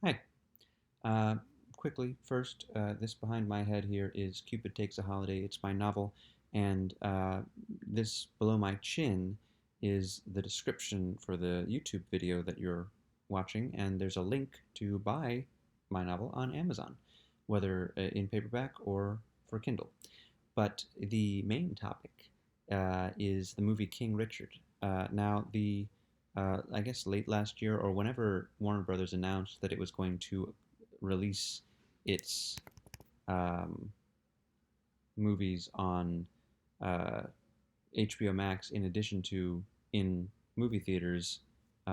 Hi. Uh, Quickly, first, this behind my head here is Cupid Takes a Holiday. It's my novel, and this below my chin is the description for the YouTube video that you're watching, and there's a link to buy my novel on Amazon, whether in paperback or for Kindle. But the main topic is the movie King Richard. Now, I guess late last year or whenever Warner Brothers announced that it was going to release its um, movies on uh, HBO Max in addition to in movie theaters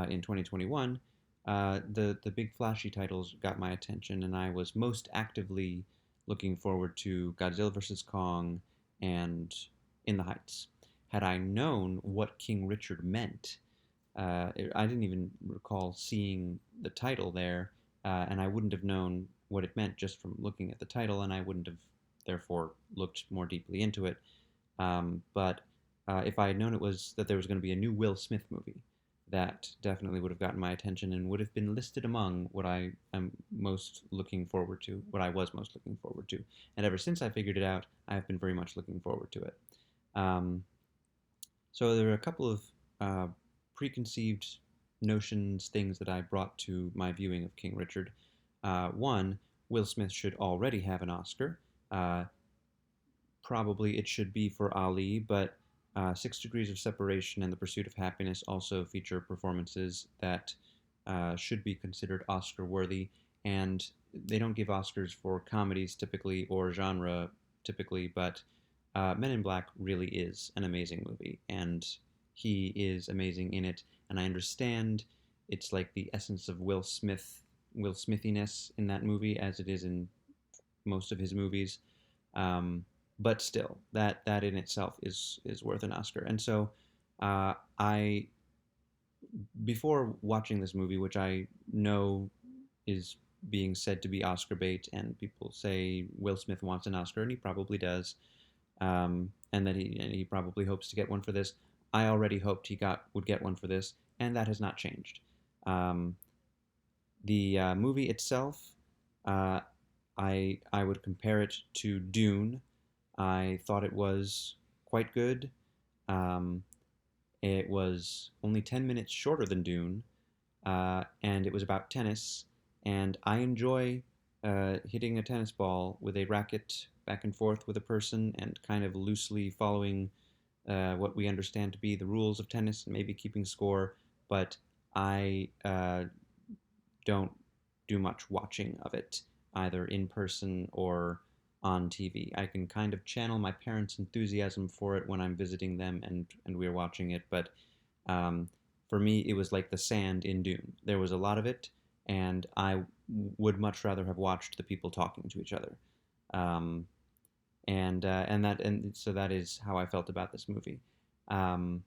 in 2021, the big flashy titles got my attention, and I was most actively looking forward to Godzilla vs Kong and In the Heights. Had I known what King Richard meant, I didn't even recall seeing the title there, and I wouldn't have known what it meant just from looking at the title, and I wouldn't have therefore looked more deeply into it. But if I had known it was that there was going to be a new Will Smith movie, that definitely would have gotten my attention and would have been listed among what I am most looking forward to, what I was most looking forward to. And ever since I figured it out, I have been very much looking forward to it. Um, so there are a couple of uh, preconceived notions, things that I brought to my viewing of King Richard. One, Will Smith should already have an Oscar. Uh, Probably it should be for Ali, but Six Degrees of Separation and The Pursuit of Happiness also feature performances that should be considered Oscar worthy. And they don't give Oscars for comedies typically or genre typically, but Men in Black really is an amazing movie, and he is amazing in it. And I understand it's like the essence of Will Smithiness in that movie, as it is in most of his movies. Um, but still, that in itself is worth an Oscar. And so, I before watching this movie, which I know is being said to be Oscar bait, and people say Will Smith wants an Oscar, and he probably does, and that he probably hopes to get one for this. I already hoped he got would get one for this, and that has not changed. Um, the movie itself, uh, I would compare it to Dune. I thought it was quite good. Um, it was only 10 minutes shorter than Dune, and it was about tennis. And I enjoy hitting a tennis ball with a racket back and forth with a person and kind of loosely following what we understand to be the rules of tennis and maybe keeping score. But I don't do much watching of it, either in person or on TV. I can kind of channel my parents' enthusiasm for it when I'm visiting them and we're watching it, but um, for me, it was like the sand in Dune. There was a lot of it, and I would much rather have watched the people talking to each other. Um, and so that is how I felt about this movie. Um,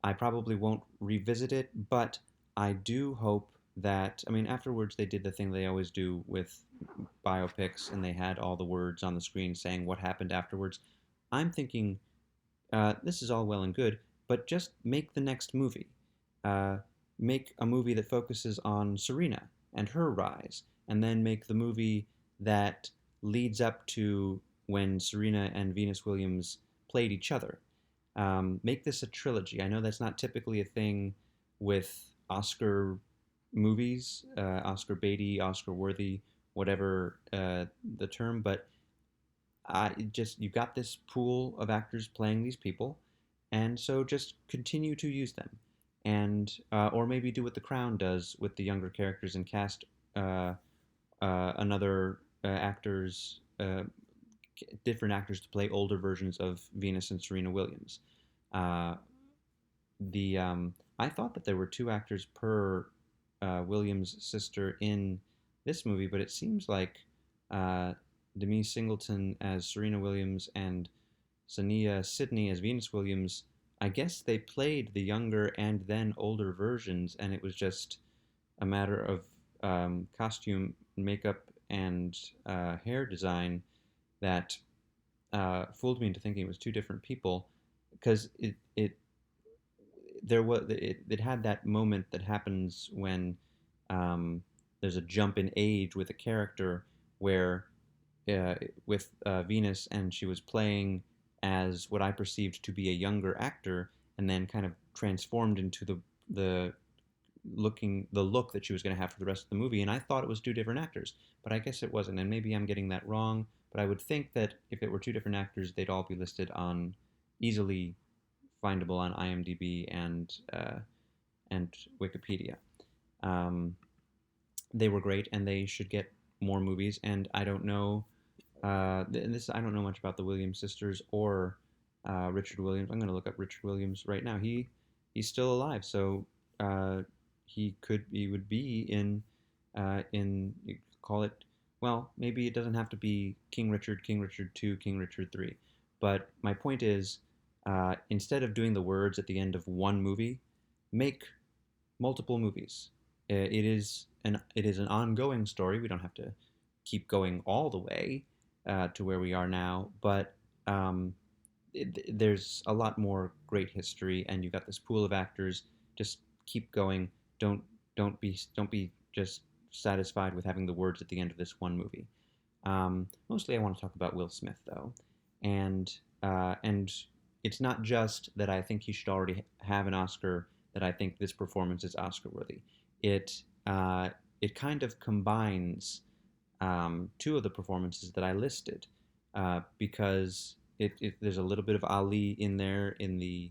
I probably won't revisit it, but I do hope that, I mean, afterwards they did the thing they always do with biopics, and they had all the words on the screen saying what happened afterwards. I'm thinking this is all well and good, but just make the next movie. Uh, make a movie that focuses on Serena and her rise, and then make the movie that leads up to when Serena and Venus Williams played each other. Make this a trilogy. I know that's not typically a thing with Oscar movies, Oscar baity, Oscar worthy, whatever the term, but just you got this pool of actors playing these people, and so just continue to use them, and or maybe do what The Crown does with the younger characters and cast uh, another actors, different actors to play older versions of Venus and Serena Williams. Uh, the I thought that there were two actors per Williams' sister in this movie, but it seems like uh, Demi Singleton as Serena Williams and Sania Sidney as Venus Williams. I guess they played the younger and then older versions, and it was just a matter of costume, makeup, and hair design that fooled me into thinking it was two different people, because it had that moment that happens when um, there's a jump in age with a character where uh, with Venus, and she was playing as what I perceived to be a younger actor, and then kind of transformed into the the look that she was going to have for the rest of the movie. And I thought it was two different actors, but I guess it wasn't. And maybe I'm getting that wrong. But I would think that if it were two different actors, they'd all be listed on easily findable on IMDb and Wikipedia. Um, they were great, and they should get more movies. And I don't know this I don't know much about the Williams sisters or Richard Williams. I'm going to look up Richard Williams right now. He's still alive, so uh, he would be in you could call it, well, maybe it doesn't have to be King Richard II, King Richard III. But my point is, instead of doing the words at the end of one movie, make multiple movies. It is an ongoing story. We don't have to keep going all the way to where we are now, but um, there's a lot more great history, and you've got this pool of actors. Just keep going. Don't don't be just satisfied with having the words at the end of this one movie. Mostly, I want to talk about Will Smith though, and it's not just that I think he should already have an Oscar. That I think this performance is Oscar worthy. It uh, it kind of combines two of the performances that I listed because there's a little bit of Ali in there in the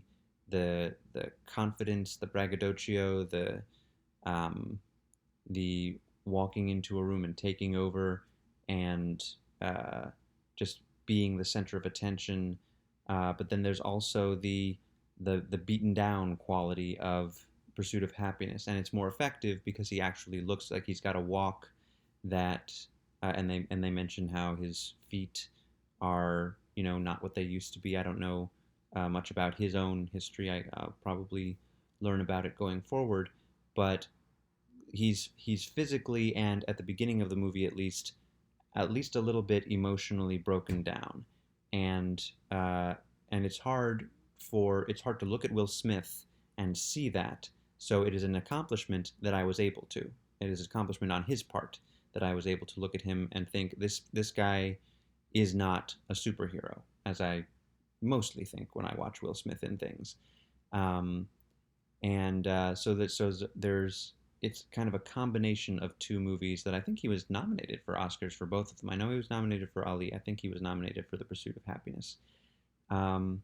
confidence, the braggadocio, um, the walking into a room and taking over, and uh, just being the center of attention. But then there's also the beaten down quality of Pursuit of Happiness, and it's more effective because he actually looks like he's got a walk that, and they mention how his feet are not what they used to be. I don't know much about his own history. I'll probably learn about it going forward, but he's physically and at the beginning of the movie at least a little bit emotionally broken down, and and it's hard to look at Will Smith and see that. So it is an accomplishment that I was able to. It is an accomplishment on his part that I was able to look at him and think this guy is not a superhero, as I mostly think when I watch Will Smith in things. Um, and so there's it's kind of a combination of two movies that I think he was nominated for Oscars for both of them. I know he was nominated for Ali. I think he was nominated for The Pursuit of Happiness. Um,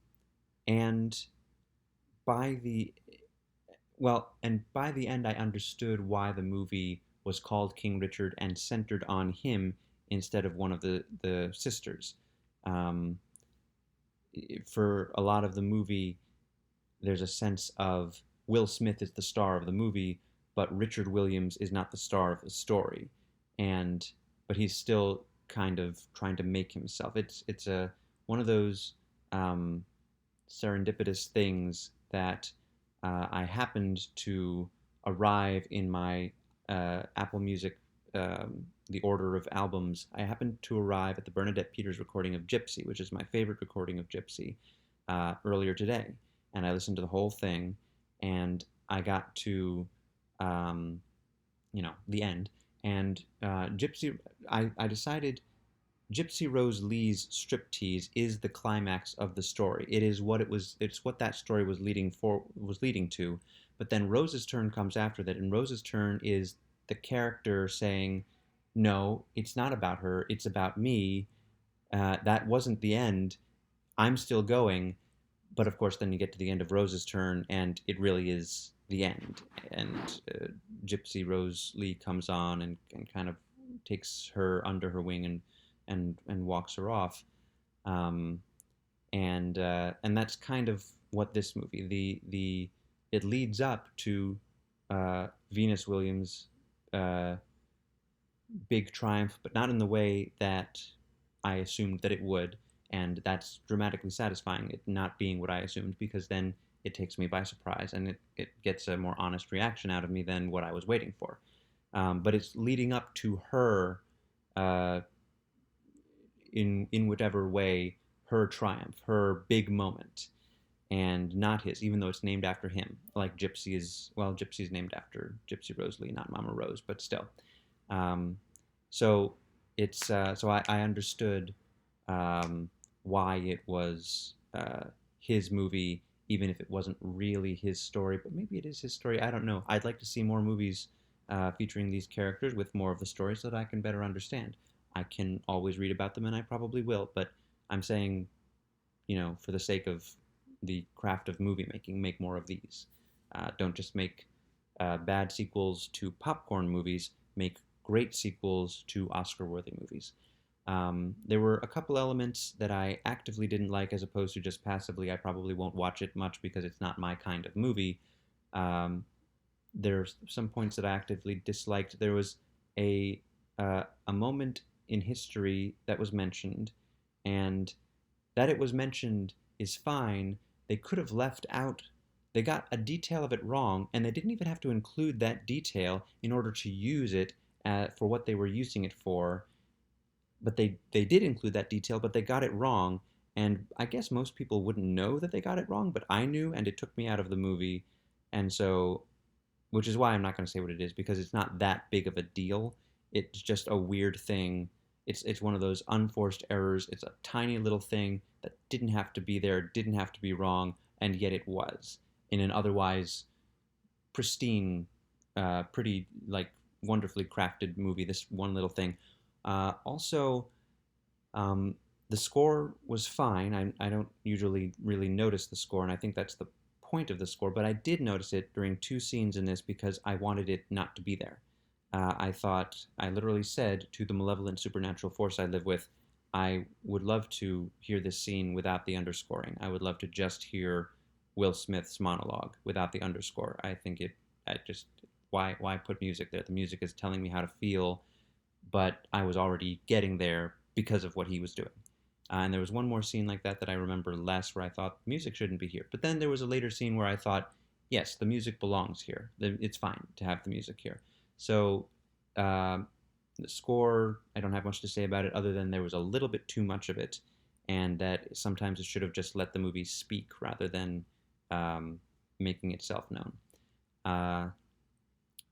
and by the by the end, I understood why the movie was called King Richard and centered on him instead of one of the sisters. Um, for a lot of the movie, there's a sense of Will Smith is the star of the movie, but Richard Williams is not the star of the story, and but he's still kind of trying to make himself. It's a one of those um, serendipitous things that I happened to arrive in my Apple Music, the order of albums. I happened to arrive at the Bernadette Peters recording of Gypsy, which is my favorite recording of Gypsy, earlier today. And I listened to the whole thing, and I got to, um, the end. And Gypsy, I decided Gypsy Rose Lee's striptease is the climax of the story. It is what it was. It's what that story was leading to. But then Rose's turn comes after that, and Rose's turn is the character saying, "No, it's not about her. It's about me. That wasn't the end. I'm still going." But of course, then you get to the end of Rose's turn, and it really is the end. And Gypsy Rose Lee comes on and kind of takes her under her wing and walks her off. Um, and that's kind of what this movie the it leads up to Venus Williams' uh, big triumph, but not in the way that I assumed that it would, and that's dramatically satisfying. It not being what I assumed, because then it takes me by surprise, and it gets a more honest reaction out of me than what I was waiting for. But it's leading up to her uh, in whatever way, her triumph, her big moment, and not his, even though it's named after him. Like Gypsy is named after Gypsy Rose Lee, not Mama Rose, but still. Um, so I understood um, why it was his movie, even if it wasn't really his story. But maybe it is his story. I don't know. I'd like to see more movies featuring these characters with more of the story so that I can better understand. I can always read about them, and I probably will. But I'm saying, for the sake of the craft of movie making, make more of these. Don't just make bad sequels to popcorn movies. Make great sequels to Oscar-worthy movies. There were a couple elements that I actively didn't like, as opposed to just passively. I probably won't watch it much because it's not my kind of movie. Um, there's some points that I actively disliked. There was a moment in history that was mentioned, and that it was mentioned is fine. They could have left out. They got a detail of it wrong, and they didn't even have to include that detail in order to use it for what they were using it for. But they did include that detail, but they got it wrong. And I guess most people wouldn't know that they got it wrong, but I knew, and it took me out of the movie. And so, which is why I'm not going to say what it is, because it's not that big of a deal. It's just a weird thing. It's one of those unforced errors. It's a tiny little thing that didn't have to be there, didn't have to be wrong, and yet it was in an otherwise pristine, pretty like wonderfully crafted movie. This one little thing. Also, um, the score was fine. I don't usually really notice the score, and I think that's the point of the score, but I did notice it during two scenes in this because I wanted it not to be there. I literally said to the malevolent supernatural force I live with, I would love to hear this scene without the underscoring. I would love to just hear Will Smith's monologue without the underscore. I just, why put music there? The music is telling me how to feel, but I was already getting there because of what he was doing. And there was one more scene like that that I remember less where I thought music shouldn't be here. But then there was a later scene where I thought, yes, the music belongs here. It's fine to have the music here. So uh, the score, I don't have much to say about it other than there was a little bit too much of it, and that sometimes it should have just let the movie speak rather than um, making itself known. Uh,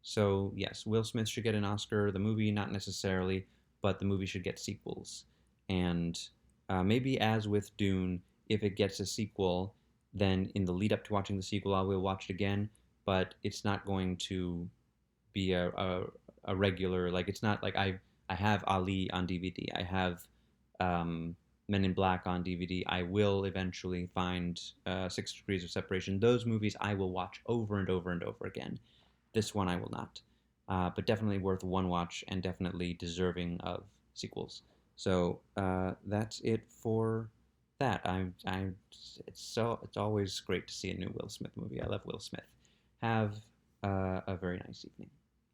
so yes, Will Smith should get an Oscar. The movie, not necessarily, but the movie should get sequels. And maybe as with Dune, if it gets a sequel, then in the lead up to watching the sequel, I will watch it again. But it's not going to be a regular, like it's not like I have Ali on DVD. I have um, Men in Black on DVD. I will eventually find 6 Degrees of Separation. Those movies I will watch over and over and over again. This one I will not. But definitely worth one watch and definitely deserving of sequels. So that's it for that. It's always great to see a new Will Smith movie. I love Will Smith. Have a very nice evening.